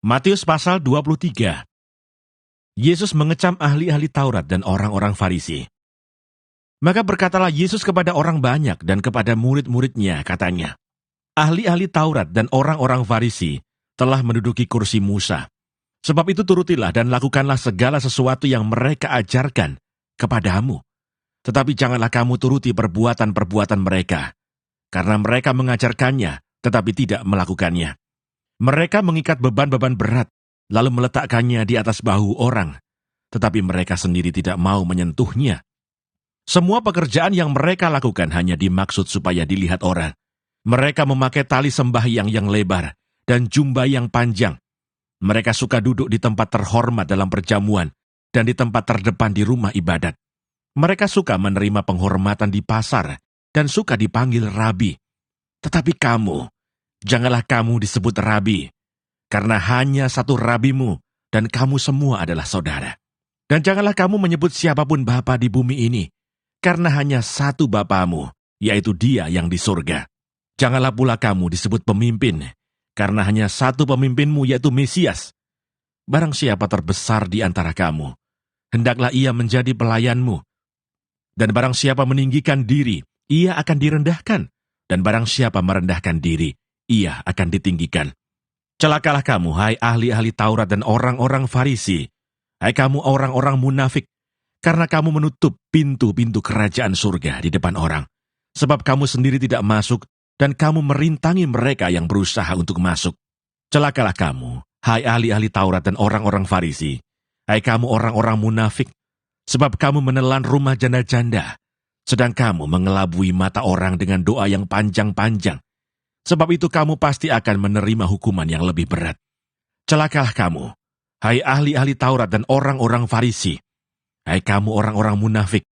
Matius pasal 23. Yesus mengecam ahli-ahli Taurat dan orang-orang Farisi. Maka berkatalah Yesus kepada orang banyak dan kepada murid-muridnya, katanya, ahli-ahli Taurat dan orang-orang Farisi telah menduduki kursi Musa. Sebab itu turutilah dan lakukanlah segala sesuatu yang mereka ajarkan kepadamu. Tetapi janganlah kamu turuti perbuatan-perbuatan mereka, karena mereka mengajarkannya tetapi tidak melakukannya. Mereka mengikat beban-beban berat, lalu meletakkannya di atas bahu orang, tetapi mereka sendiri tidak mau menyentuhnya. Semua pekerjaan yang mereka lakukan hanya dimaksud supaya dilihat orang. Mereka memakai tali sembahyang yang lebar dan jubah yang panjang. Mereka suka duduk di tempat terhormat dalam perjamuan dan di tempat terdepan di rumah ibadat. Mereka suka menerima penghormatan di pasar dan suka dipanggil rabi. Tetapi kamu, janganlah kamu disebut rabi, karena hanya satu rabimu, dan kamu semua adalah saudara. Dan janganlah kamu menyebut siapapun bapa di bumi ini, karena hanya satu bapamu, yaitu Dia yang di surga. Janganlah pula kamu disebut pemimpin, karena hanya satu pemimpinmu, yaitu Mesias. Barang siapa terbesar di antara kamu, hendaklah ia menjadi pelayanmu. Dan barang siapa meninggikan diri, ia akan direndahkan. Dan barang siapa merendahkan diri, ia akan ditinggikan. Celakalah kamu, hai ahli-ahli Taurat dan orang-orang Farisi, hai kamu orang-orang munafik, karena kamu menutup pintu-pintu kerajaan surga di depan orang. Sebab kamu sendiri tidak masuk, dan kamu merintangi mereka yang berusaha untuk masuk. Celakalah kamu, hai ahli-ahli Taurat dan orang-orang Farisi, hai kamu orang-orang munafik, sebab kamu menelan rumah janda-janda, sedang kamu mengelabui mata orang dengan doa yang panjang-panjang. Sebab itu kamu pasti akan menerima hukuman yang lebih berat. Celakalah kamu, hai ahli-ahli Taurat dan orang-orang Farisi, hai kamu orang-orang munafik,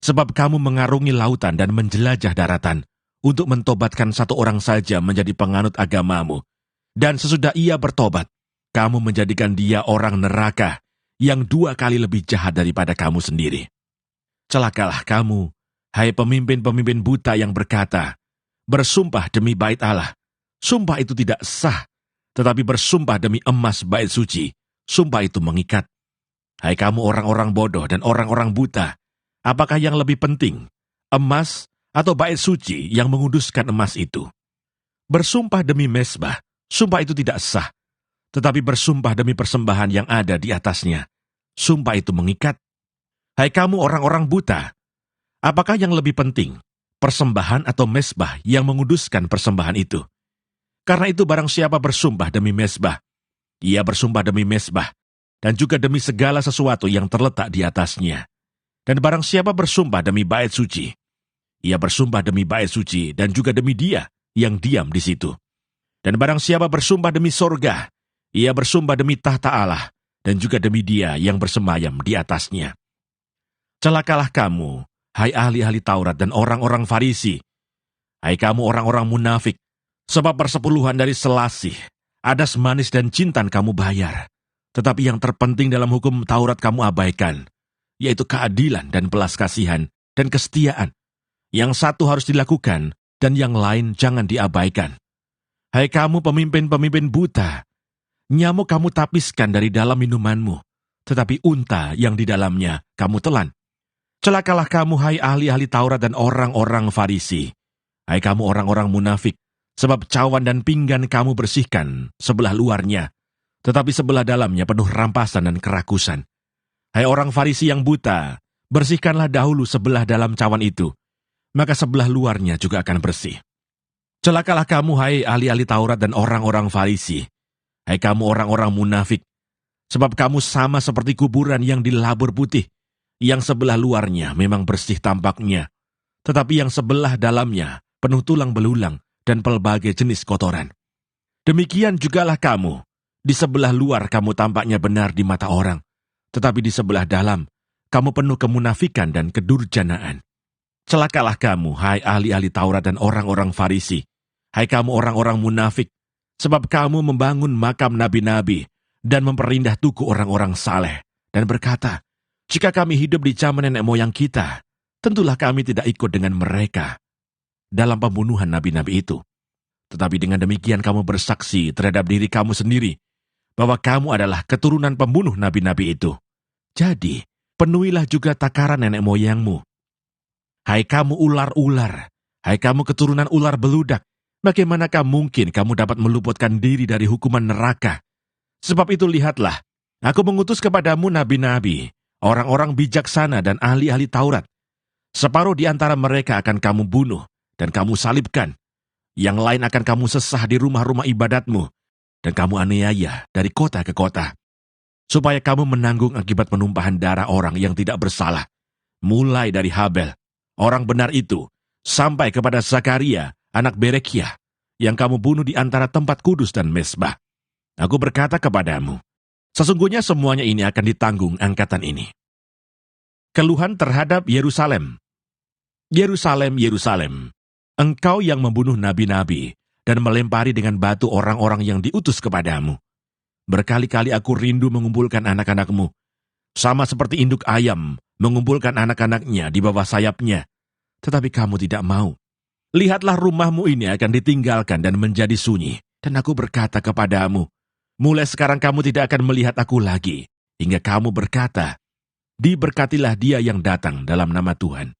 sebab kamu mengarungi lautan dan menjelajah daratan, untuk mentobatkan satu orang saja menjadi penganut agamamu. Dan sesudah ia bertobat, kamu menjadikan dia orang neraka, yang 2 kali lebih jahat daripada kamu sendiri. Celakalah kamu, hai pemimpin-pemimpin buta yang berkata, bersumpah demi bait Allah, sumpah itu tidak sah, tetapi bersumpah demi emas bait suci, sumpah itu mengikat. Hai kamu orang-orang bodoh dan orang-orang buta, apakah yang lebih penting, emas atau bait suci yang menguduskan emas itu? Bersumpah demi mezbah, sumpah itu tidak sah, tetapi bersumpah demi persembahan yang ada di atasnya, sumpah itu mengikat. Hai kamu orang-orang buta, apakah yang lebih penting, persembahan atau mezbah yang menguduskan persembahan itu? Karena itu barang siapa bersumpah demi mezbah, ia bersumpah demi mezbah, dan juga demi segala sesuatu yang terletak di atasnya. Dan barang siapa bersumpah demi bait suci, ia bersumpah demi bait suci dan juga demi Dia yang diam di situ. Dan barang siapa bersumpah demi sorga, ia bersumpah demi tahta Allah, dan juga demi Dia yang bersemayam di atasnya. Celakalah kamu, hai ahli-ahli Taurat dan orang-orang Farisi, hai kamu orang-orang munafik, sebab persepuluhan dari selasih, adas manis dan jintan kamu bayar. Tetapi yang terpenting dalam hukum Taurat kamu abaikan, yaitu keadilan dan belas kasihan dan kesetiaan. Yang satu harus dilakukan, dan yang lain jangan diabaikan. Hai kamu pemimpin-pemimpin buta, nyamuk kamu tapiskan dari dalam minumanmu, tetapi unta yang di dalamnya kamu telan. Celakalah kamu, hai ahli-ahli Taurat dan orang-orang Farisi, hai kamu orang-orang munafik, sebab cawan dan pinggan kamu bersihkan sebelah luarnya, tetapi sebelah dalamnya penuh rampasan dan kerakusan. Hai orang Farisi yang buta, bersihkanlah dahulu sebelah dalam cawan itu, maka sebelah luarnya juga akan bersih. Celakalah kamu, hai ahli-ahli Taurat dan orang-orang Farisi, hai kamu orang-orang munafik, sebab kamu sama seperti kuburan yang dilabur putih, yang sebelah luarnya memang bersih tampaknya, tetapi yang sebelah dalamnya penuh tulang belulang dan pelbagai jenis kotoran. Demikian jugalah kamu, di sebelah luar kamu tampaknya benar di mata orang, tetapi di sebelah dalam kamu penuh kemunafikan dan kedurjanaan. Celakalah kamu, hai ahli-ahli Taurat dan orang-orang Farisi, hai kamu orang-orang munafik, sebab kamu membangun makam nabi-nabi dan memperindah tugu orang-orang saleh, dan berkata, jika kami hidup di zaman nenek moyang kita, tentulah kami tidak ikut dengan mereka dalam pembunuhan nabi-nabi itu. Tetapi dengan demikian kamu bersaksi terhadap diri kamu sendiri, bahwa kamu adalah keturunan pembunuh nabi-nabi itu. Jadi, penuhilah juga takaran nenek moyangmu. Hai kamu ular-ular, hai kamu keturunan ular beludak, bagaimanakah mungkin kamu dapat meluputkan diri dari hukuman neraka? Sebab itu lihatlah, aku mengutus kepadamu nabi-nabi, orang-orang bijaksana dan ahli-ahli Taurat. Separuh di antara mereka akan kamu bunuh dan kamu salibkan. Yang lain akan kamu sesah di rumah-rumah ibadatmu, dan kamu aniaya dari kota ke kota, supaya kamu menanggung akibat penumpahan darah orang yang tidak bersalah, mulai dari Habel, orang benar itu, sampai kepada Zakaria, anak Berekiah, yang kamu bunuh di antara tempat kudus dan mezbah. Aku berkata kepadamu, sesungguhnya semuanya ini akan ditanggung angkatan ini. Keluhan terhadap Yerusalem. Yerusalem, Yerusalem, engkau yang membunuh nabi-nabi dan melempari dengan batu orang-orang yang diutus kepadamu. Berkali-kali aku rindu mengumpulkan anak-anakmu, sama seperti induk ayam mengumpulkan anak-anaknya di bawah sayapnya, tetapi kamu tidak mau. Lihatlah, rumahmu ini akan ditinggalkan dan menjadi sunyi, dan aku berkata kepadamu, mulai sekarang kamu tidak akan melihat aku lagi, hingga kamu berkata, diberkatilah dia yang datang dalam nama Tuhan.